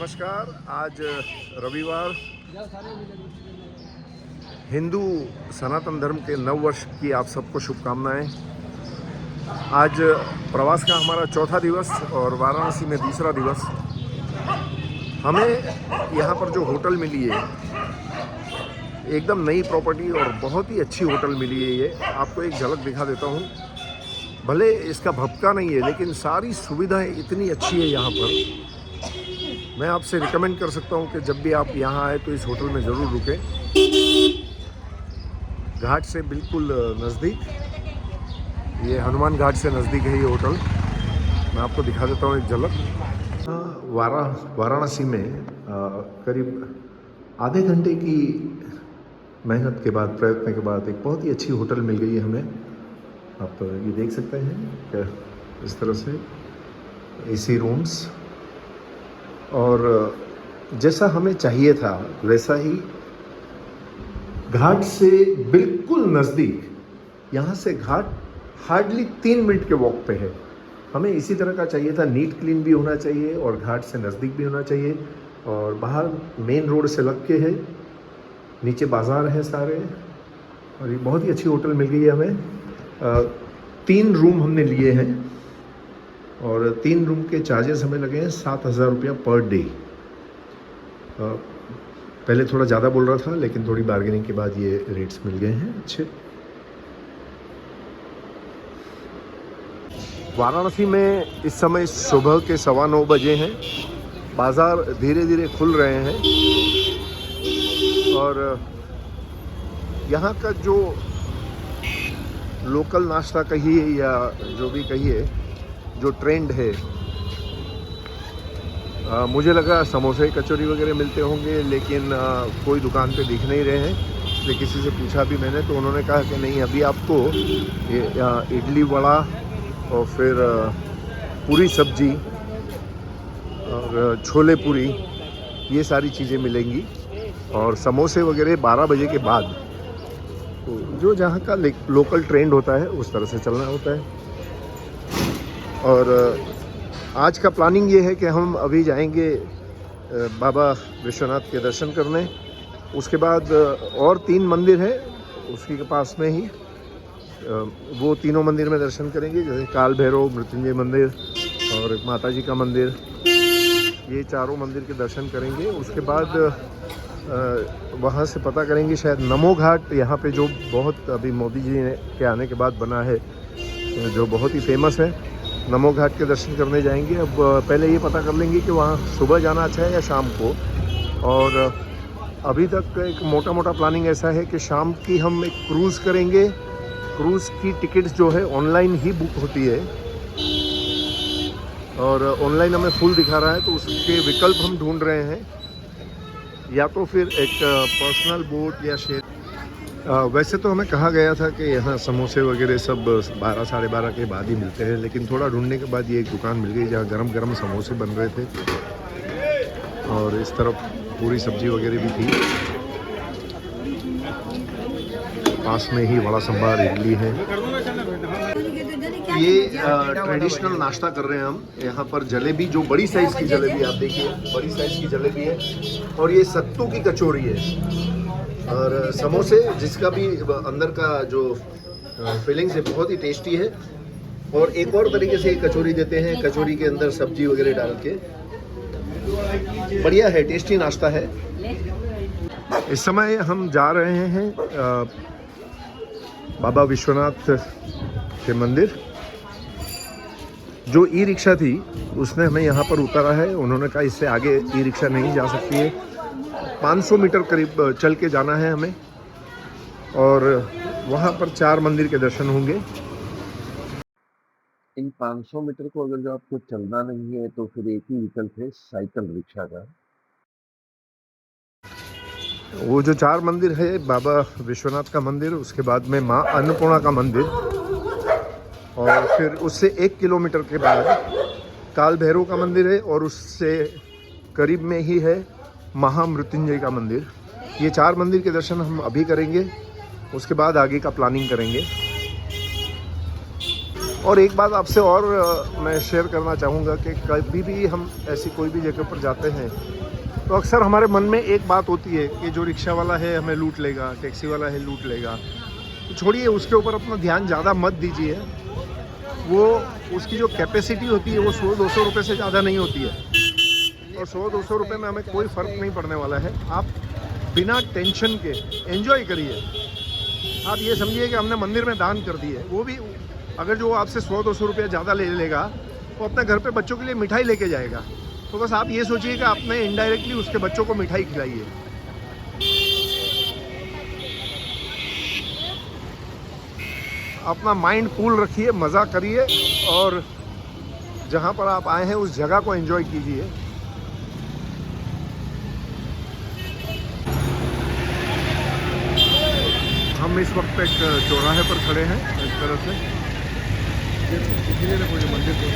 नमस्कार। आज रविवार हिंदू सनातन धर्म के नव वर्ष की आप सबको शुभकामनाएं। आज प्रवास का हमारा चौथा दिवस और वाराणसी में दूसरा दिवस। हमें यहाँ पर जो होटल मिली है एकदम नई प्रॉपर्टी और बहुत ही अच्छी होटल मिली है। ये आपको एक झलक दिखा देता हूँ। भले इसका भपका नहीं है लेकिन सारी सुविधाएं इतनी अच्छी है यहाँ पर। मैं आपसे रिकमेंड कर सकता हूँ कि जब भी आप यहाँ आए तो इस होटल में ज़रूर रुकें। घाट से बिल्कुल नज़दीक, ये हनुमान घाट से नज़दीक है ये होटल। मैं आपको दिखा देता हूँ एक झलक। वाराणसी में करीब आधे घंटे की मेहनत के बाद, प्रयत्न के बाद एक बहुत ही अच्छी होटल मिल गई है हमें। आप ये देख सकते हैं कि इस तरह से एसी रूम्स, और जैसा हमें चाहिए था वैसा ही घाट से बिल्कुल नज़दीक। यहाँ से घाट हार्डली 3 मिनट के वॉक पे है। हमें इसी तरह का चाहिए था, नीट क्लीन भी होना चाहिए और घाट से नज़दीक भी होना चाहिए, और बाहर मेन रोड से लग के है, नीचे बाज़ार है सारे, और ये बहुत ही अच्छी होटल मिल गई है हमें। 3 रूम हमने लिए हैं और 3 रूम के चार्जेस हमें लगे हैं 7,000 रुपया पर डे। पहले थोड़ा ज़्यादा बोल रहा था लेकिन थोड़ी बार्गेनिंग के बाद ये रेट्स मिल गए हैं अच्छे। वाराणसी में इस समय सुबह के 9:15 बजे हैं। बाज़ार धीरे धीरे खुल रहे हैं और यहाँ का जो लोकल नाश्ता कहिए या जो भी कहिए, जो ट्रेंड है, मुझे लगा समोसे कचौरी वगैरह मिलते होंगे लेकिन कोई दुकान पे दिख नहीं रहे हैं। इसलिए किसी से पूछा भी मैंने तो उन्होंने कहा कि नहीं, अभी आपको ये इडली वड़ा और फिर पूरी सब्जी और छोले पूरी, ये सारी चीज़ें मिलेंगी, और समोसे वगैरह 12 बजे के बाद। तो जो जहाँ का लोकल ट्रेंड होता है उस तरह से चलना होता है। और आज का प्लानिंग ये है कि हम अभी जाएंगे बाबा विश्वनाथ के दर्शन करने। उसके बाद और 3 मंदिर है उसके पास में ही, वो तीनों मंदिर में दर्शन करेंगे, जैसे काल भैरव, मृत्युंजय मंदिर और माता जी का मंदिर। ये चारों मंदिर के दर्शन करेंगे। उसके बाद वहाँ से पता करेंगे शायद नमो घाट, यहाँ पे जो बहुत अभी मोदी जी के आने के बाद बना है, जो बहुत ही फेमस है, नमो घाट के दर्शन करने जाएंगे। अब पहले ये पता कर लेंगे कि वहाँ सुबह जाना अच्छा है या शाम को। और अभी तक एक मोटा मोटा प्लानिंग ऐसा है कि शाम की हम एक क्रूज़ करेंगे। क्रूज़ की टिकट्स जो है ऑनलाइन ही बुक होती है और ऑनलाइन हमें फुल दिखा रहा है, तो उसके विकल्प हम ढूंढ रहे हैं, या तो फिर एक पर्सनल बोट या शेयर। वैसे तो हमें कहा गया था कि यहाँ समोसे वगैरह सब 12 साढ़े 12 के बाद ही मिलते हैं, लेकिन थोड़ा ढूंढने के बाद ये एक दुकान मिल गई जहाँ गरम गरम समोसे बन रहे थे, और इस तरफ पूरी सब्जी वगैरह भी थी। पास में ही वड़ा सांभर, इडली है। ये ट्रेडिशनल नाश्ता कर रहे हैं हम। यहाँ पर जलेबी, जो बड़ी साइज़ की जलेबी, आप देखिए बड़ी साइज़ की जलेबी है, और ये सत्तू की कचौरी है, और समोसे जिसका भी अंदर का जो फीलिंग्स है बहुत ही टेस्टी है। और एक और तरीके से कचौरी देते हैं, कचौरी के अंदर सब्जी वगैरह डाल के, बढ़िया है, टेस्टी नाश्ता है। इस समय हम जा रहे हैं बाबा विश्वनाथ के मंदिर। जो ई रिक्शा थी उसने हमें यहाँ पर उतारा है। उन्होंने कहा इससे आगे ई रिक्शा नहीं जा सकती है, 500 मीटर करीब चल के जाना है हमें, और वहाँ पर 4 मंदिर के दर्शन होंगे। इन 500 मीटर को अगर जो आपको चलना नहीं है तो फिर एक ही विकल्प है, साइकिल रिक्शा का। वो जो 4 मंदिर है, बाबा विश्वनाथ का मंदिर, उसके बाद में माँ अन्नपूर्णा का मंदिर, और फिर उससे 1 किलोमीटर के बाद काल भैरव का मंदिर है, और उससे करीब में ही है महामृत्युंजय का मंदिर। ये 4 मंदिर के दर्शन हम अभी करेंगे, उसके बाद आगे का प्लानिंग करेंगे। और एक बात आपसे और मैं शेयर करना चाहूँगा कि कभी भी हम ऐसी कोई भी जगह पर जाते हैं तो अक्सर हमारे मन में एक बात होती है कि जो रिक्शा वाला है हमें लूट लेगा, टैक्सी वाला है लूट लेगा। तो छोड़िए, उसके ऊपर अपना ध्यान ज़्यादा मत दीजिए। वो उसकी जो कैपेसिटी होती है वो 100-200 रुपये से ज़्यादा नहीं होती है, और 100-200 रुपये में हमें कोई फ़र्क नहीं पड़ने वाला है। आप बिना टेंशन के एंजॉय करिए। आप ये समझिए कि हमने मंदिर में दान कर दिए, वो भी अगर जो आपसे 100-200 रुपये ज़्यादा ले लेगा वो अपने घर पे बच्चों के लिए मिठाई लेके जाएगा। तो बस आप ये सोचिए कि आपने इनडायरेक्टली उसके बच्चों को मिठाई खिलाई है। अपना माइंड कूल रखिए, मज़ा करिए, और जहाँ पर आप आए हैं उस जगह को एंजॉय कीजिए। हम इस वक्त एक चौराहे पर खड़े हैं इस तरह से, इसीलिए मुझे मंदिर किस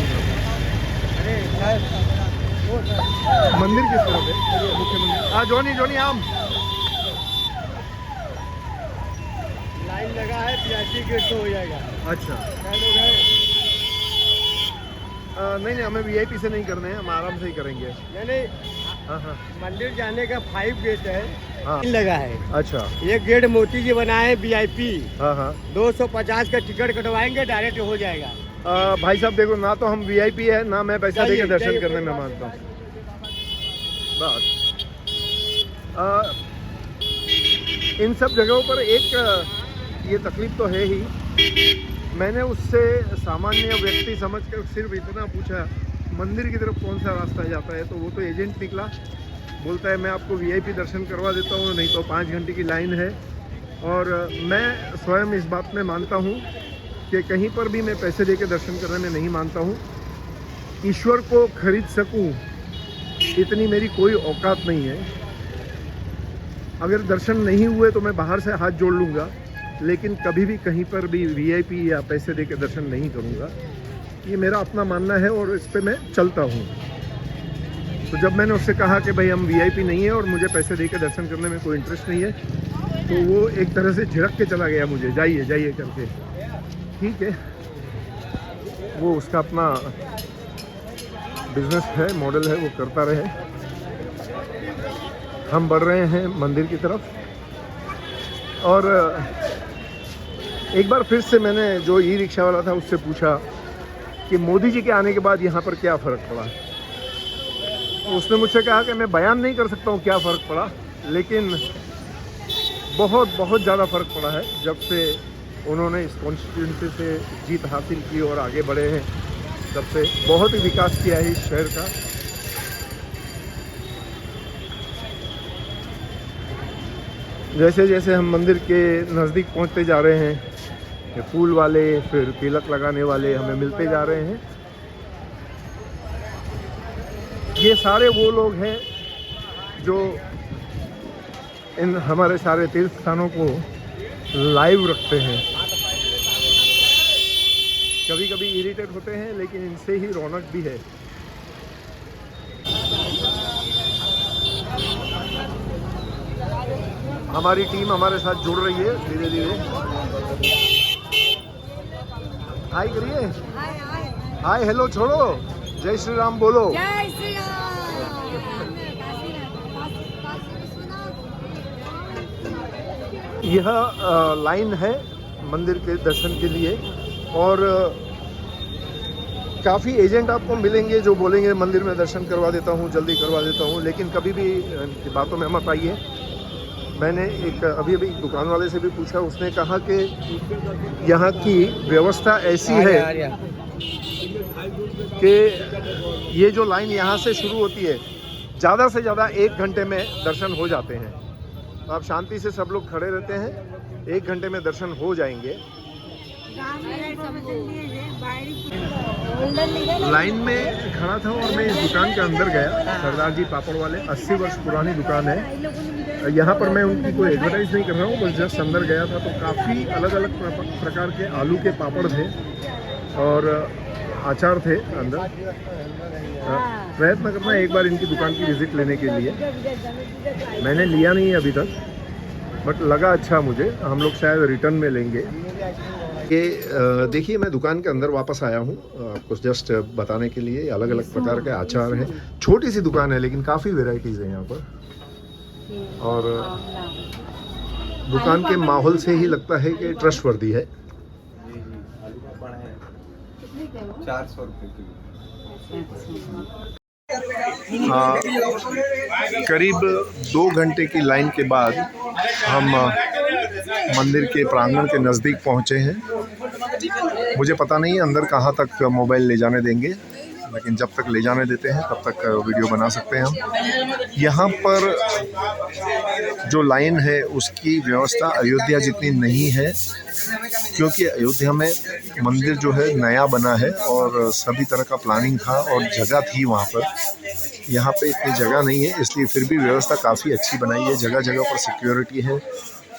तरफ है? मुख्य मंदिर। हाँ जोनी आम लाइन लगा है, VIP गेट तो हो जाएगा। अच्छा, क्या लोग हैं? नहीं हमें VIP से नहीं करने हैं, हम आराम से ही करेंगे। नहीं हाँ मंदिर जाने का 5 गेट है। हाँ लगा है। अच्छा, एक गेट मोती जी बनाए हैं VIP। हाँ 250 का टिकट कटवाएंगे, डायरेक्ट हो जाएगा। भाई साहब देखो, ना तो हम VIP है, ना मैं पैसा देके दर्शन जाइए, करने में मानता हूँ। बस इन सब जगहों पर एक ये तकलीफ तो है ही। मैंने उससे सामान्य व्यक्ति समझकर सिर्फ इतना पूछा, मंदिर की तरफ कौन सा रास्ता जाता है, तो वो तो एजेंट निकला, बोलता है मैं आपको VIP दर्शन करवा देता हूँ, नहीं तो 5 घंटे की लाइन है। और मैं स्वयं इस बात में मानता हूँ कि कहीं पर भी मैं पैसे देके दर्शन करने में नहीं मानता हूँ। ईश्वर को खरीद सकूँ इतनी मेरी कोई औकात नहीं है। अगर दर्शन नहीं हुए तो मैं बाहर से हाथ जोड़ लूँगा, लेकिन कभी भी कहीं पर भी VIP या पैसे देके दर्शन नहीं करूँगा। ये मेरा अपना मानना है और इस पे मैं चलता हूँ। तो जब मैंने उससे कहा कि भाई हम VIP नहीं है और मुझे पैसे देके दर्शन करने में कोई इंटरेस्ट नहीं है, तो वो एक तरह से झिड़क के चला गया मुझे, जाइए करके। ठीक है, वो उसका अपना बिजनेस है, मॉडल है, वो करता रहे। हम बढ़ रहे हैं मंदिर की तरफ। और एक बार फिर से मैंने जो ई-रिक्शा वाला था उससे पूछा कि मोदी जी के आने के बाद यहाँ पर क्या फ़र्क पड़ा। तो उसने मुझसे कहा कि मैं बयान नहीं कर सकता हूँ क्या फ़र्क पड़ा, लेकिन बहुत ज़्यादा फ़र्क पड़ा है। जब से उन्होंने इस कॉन्स्टिट्यूंसी से जीत हासिल की और आगे बढ़े हैं, तब से बहुत ही विकास किया है इस शहर का। जैसे जैसे हम मंदिर के नज़दीक पहुंचते जा रहे हैं, फूल वाले फिर तिलक लगाने वाले हमें मिलते जा रहे हैं। ये सारे वो लोग हैं जो इन हमारे सारे तीर्थ स्थानों को लाइव रखते हैं। कभी कभी इरिटेट होते हैं, लेकिन इनसे ही रौनक भी है। हमारी टीम हमारे साथ जुड़ रही है धीरे धीरे। हाय करिए, हाय हेलो छोड़ो, जय श्री राम बोलो। जय श्री राम। यह लाइन है मंदिर के दर्शन के लिए, और काफ़ी एजेंट आपको मिलेंगे जो बोलेंगे मंदिर में दर्शन करवा देता हूँ, जल्दी करवा देता हूँ, लेकिन कभी भी इनकी बातों में मत आइए। मैंने अभी दुकान वाले से भी पूछा, उसने कहा कि यहाँ की व्यवस्था ऐसी है कि ये जो लाइन यहाँ से शुरू होती है, ज़्यादा से ज़्यादा 1 घंटे में दर्शन हो जाते हैं। तो आप शांति से सब लोग खड़े रहते हैं, 1 घंटे में दर्शन हो जाएंगे। लाइन में खड़ा था और मैं इस दुकान के अंदर गया, सरदार जी पापड़ वाले, 80 वर्ष पुरानी दुकान है। यहाँ पर मैं उनकी कोई एडवर्टाइज नहीं कर रहा हूँ, बस जस्ट अंदर गया था तो काफ़ी अलग अलग प्रकार के आलू के पापड़ थे और अचार थे अंदर। प्रयत्न करना एक बार इनकी दुकान की विज़िट लेने के लिए। मैंने लिया नहीं अभी तक, बट लगा अच्छा मुझे। हम लोग शायद रिटर्न में लेंगे। ये देखिए, मैं दुकान के अंदर वापस आया हूँ आपको जस्ट बताने के लिए। अलग अलग प्रकार के अचार हैं। छोटी सी दुकान है लेकिन काफ़ी वेराइटीज़ हैं यहाँ पर। और दुकान के माहौल से ही लगता है कि ट्रस्टवर्दी है। 400 रुपये किलो। करीब 2 घंटे की लाइन के बाद हम मंदिर के प्रांगण के नज़दीक पहुँचे हैं। मुझे पता नहीं अंदर कहाँ तक मोबाइल ले जाने देंगे, लेकिन जब तक ले जाने देते हैं तब तक वीडियो बना सकते हैं हम। यहाँ पर जो लाइन है उसकी व्यवस्था अयोध्या जितनी नहीं है, क्योंकि अयोध्या में मंदिर जो है नया बना है और सभी तरह का प्लानिंग था और जगह थी वहाँ पर। यहाँ पे इतनी जगह नहीं है, इसलिए फिर भी व्यवस्था काफ़ी अच्छी बनाई है। जगह जगह पर सिक्योरिटी है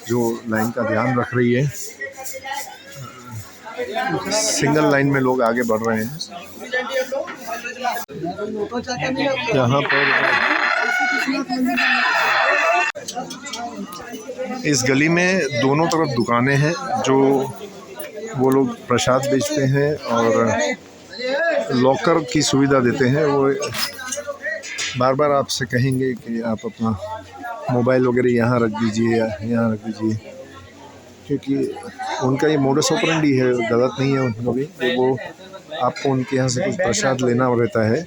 जो लाइन का ध्यान रख रही है। सिंगल लाइन में लोग आगे बढ़ रहे हैं। यहाँ पर इस गली में दोनों तरफ दुकानें हैं जो वो लोग प्रसाद बेचते हैं और लॉकर की सुविधा देते हैं। वो बार बार आपसे कहेंगे कि आप अपना मोबाइल वगैरह यहाँ रख दीजिए या यहाँ रख दीजिए, क्योंकि उनका ये मोडस ऑपरेंडी है, गलत नहीं है उनका भी। तो वो आपको उनके यहाँ से कुछ प्रसाद लेना रहता है,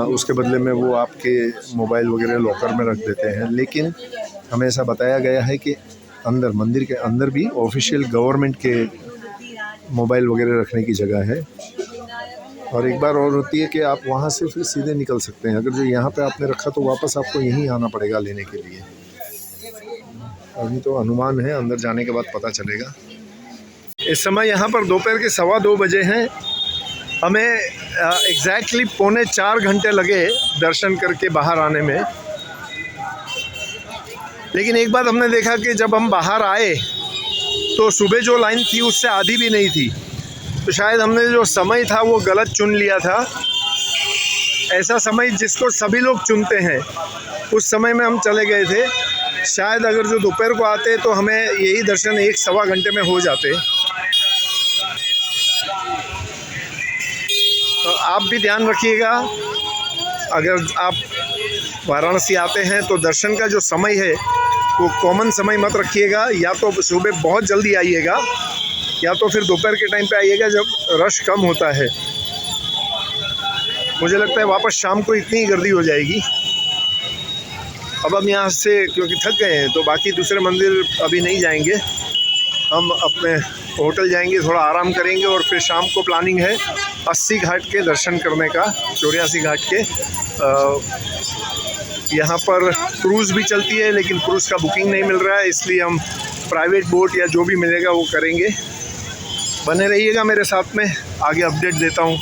उसके बदले में वो आपके मोबाइल वगैरह लॉकर में रख देते हैं। लेकिन हमें ऐसा बताया गया है कि अंदर मंदिर के अंदर भी ऑफिशियल गवर्नमेंट के मोबाइल वगैरह रखने की जगह है। और एक बार और होती है कि आप वहाँ से फिर सीधे निकल सकते हैं। अगर जो यहाँ पे आपने रखा तो वापस आपको यहीं आना पड़ेगा लेने के लिए। अभी तो अनुमान है, अंदर जाने के बाद पता चलेगा। इस समय यहाँ पर दोपहर के 2:15 बजे हैं। हमें एग्जैक्टली 3.25 घंटे लगे दर्शन करके बाहर आने में। लेकिन एक बात हमने देखा कि जब हम बाहर आए तो सुबह जो लाइन थी उससे आधी भी नहीं थी। तो शायद हमने जो समय था वो गलत चुन लिया था। ऐसा समय जिसको सभी लोग चुनते हैं उस समय में हम चले गए थे। शायद अगर जो दोपहर को आते तो हमें यही दर्शन 1-1.25 घंटे में हो जाते। तो आप भी ध्यान रखिएगा, अगर आप वाराणसी आते हैं तो दर्शन का जो समय है वो कॉमन समय मत रखिएगा। या तो सुबह बहुत जल्दी आइएगा या तो फिर दोपहर के टाइम पे आइएगा जब रश कम होता है। मुझे लगता है वापस शाम को इतनी ही गर्दी हो जाएगी। अब हम यहाँ से क्योंकि थक गए हैं तो बाकी दूसरे मंदिर अभी नहीं जाएंगे। हम अपने होटल जाएंगे, थोड़ा आराम करेंगे और फिर शाम को प्लानिंग है 80 घाट के दर्शन करने का, 84 घाट के। यहाँ पर क्रूज़ भी चलती है लेकिन क्रूज़ का बुकिंग नहीं मिल रहा है, इसलिए हम प्राइवेट बोट या जो भी मिलेगा वो करेंगे। बने रहिएगा मेरे साथ में, आगे अपडेट देता हूँ।